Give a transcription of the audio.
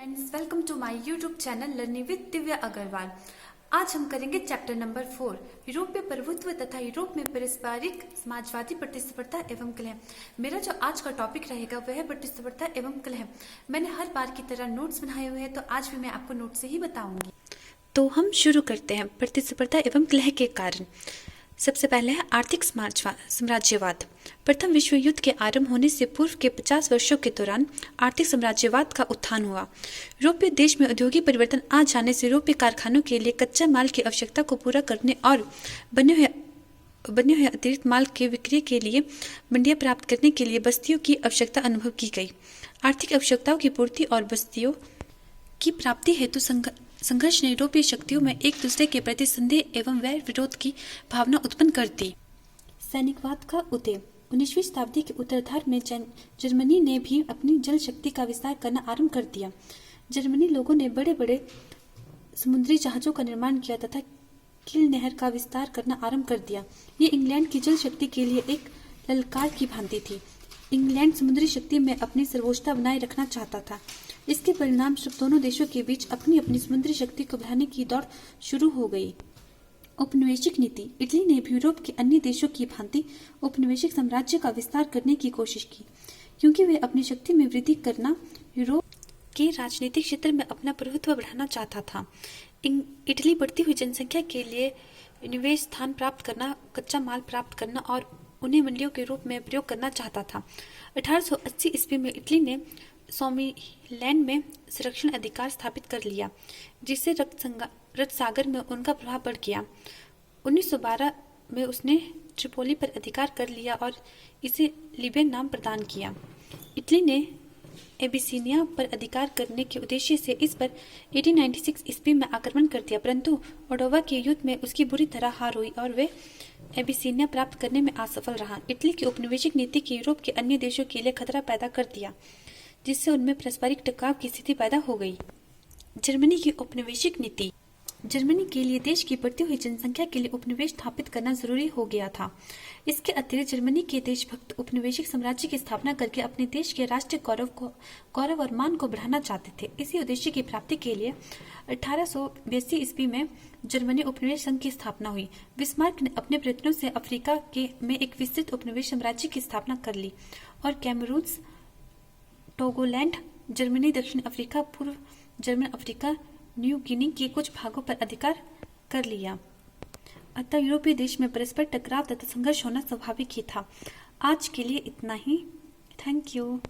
Friends, welcome to my YouTube channel learning with Divya Agarwal. आज हम करेंगे चैप्टर नंबर 4 यूरोपीय प्रभुत्व तथा यूरोप में पारस्परिक समाजवादी प्रतिस्पर्धा एवं कलह। मेरा जो आज का टॉपिक रहेगा वह है प्रतिस्पर्धा एवं कलह। मैंने हर बार की तरह नोट्स बनाए हुए हैं, तो आज भी मैं आपको नोट से ही बताऊंगी। तो हम शुरू करते हैं। प्रतिस्पर्धा एवं कलह के कारण। सबसे पहले है आर्थिक साम्राज्यवाद। प्रथम विश्व युद्ध के आरंभ होने से पूर्व के 50 वर्षों के दौरान आर्थिक साम्राज्यवाद का उत्थान हुआ। यूरोपीय देश में औद्योगिक परिवर्तन आ जाने से यूरोपीय कारखानों के लिए कच्चा माल की आवश्यकता को पूरा करने और बने हुए अतिरिक्त माल के विक्रय के लिए मंडियां प्राप्त करने के लिए बस्तियों की आवश्यकता अनुभव की गई। आर्थिक आवश्यकताओं की पूर्ति और बस्तियों की प्राप्ति हेतु संघर्ष ने यूरोपीय शक्तियों में एक दूसरे के प्रति संदेह एवं वैर विरोध की भावना उत्पन्न कर दी। सैनिकवाद का उदय। 19वीं शताब्दी के उत्तरार्ध में जर्मनी ने भी अपनी जल शक्ति का विस्तार करना आरंभ कर दिया। जर्मनी लोगों ने बड़े बड़े समुद्री जहाजों का निर्माण किया तथा किल नहर का विस्तार करना आरंभ कर दिया। ये इंग्लैंड की जल शक्ति के लिए एक ललकार की भांति थी। इंग्लैंड समुद्री शक्ति में अपनी सर्वोच्चता बनाए रखना चाहता था। इसके परिणाम स्वरूप दोनों देशों के बीच अपनी अपनी समुद्री शक्ति को बढ़ाने की दौड़ शुरू हो गई। औपनिवेशिक नीति। इटली ने भी यूरोप के अन्य देशों की भांति औपनिवेशिक साम्राज्य का विस्तार करने की कोशिश की, क्योंकि वे अपनी शक्ति में वृद्धि करना यूरोप के राजनीतिक क्षेत्र में अपना प्रभुत्व बढ़ाना चाहता था। इटली बढ़ती हुई जनसंख्या के लिए निवेश स्थान प्राप्त करना, कच्चा माल प्राप्त करना और उन्हें मंडियों के रूप में प्रयोग करना चाहता था। 1880 ईस्वी में इटली ने सोमिलैंड में संरक्षण अधिकार स्थापित कर लिया, जिससे रक्त सागर में उनका प्रभाव बढ़ गया। 1912 में उसने ट्रिपोली पर अधिकार कर लिया और इसे लीबिया नाम प्रदान किया। इटली ने एबिसिनिया पर अधिकार करने के उद्देश्य से इस पर 1896 ईस्वी में आक्रमण कर दिया, परंतु ओडोवा के युद्ध में उसकी बुरी तरह हार हुई और वे एबिसिनिया प्राप्त करने में असफल रहा। इटली की औपनिवेशिक नीति की यूरोप के अन्य देशों के लिए खतरा पैदा कर दिया, जिससे उनमें पारस्परिक टकराव की स्थिति पैदा हो गई। जर्मनी की औपनिवेशिक नीति। जर्मनी के लिए देश की बढ़ती हुई जनसंख्या के लिए उपनिवेश स्थापित करना जरूरी हो गया था। इसके अतिरिक्त जर्मनी के देशभक्त उपनिवेशिक साम्राज्य की स्थापना करके अपने देश के राष्ट्रीय गौरव और मान को बढ़ाना चाहते थे। इसी उद्देश्य की प्राप्ति के लिए 1882 ईस्वी में जर्मनी उपनिवेश संघ की स्थापना हुई। बिस्मार्क ने अपने प्रयत्नों से अफ्रीका में एक विस्तृत उपनिवेश साम्राज्य की स्थापना कर ली और कैमरून, टोगोलैंड, जर्मनी, दक्षिण अफ्रीका, पूर्व जर्मन अफ्रीका, न्यू गिनी के कुछ भागों पर अधिकार कर लिया। अतः यूरोपीय देश में परस्पर टकराव तथा संघर्ष होना स्वाभाविक ही था। आज के लिए इतना ही। Thank you.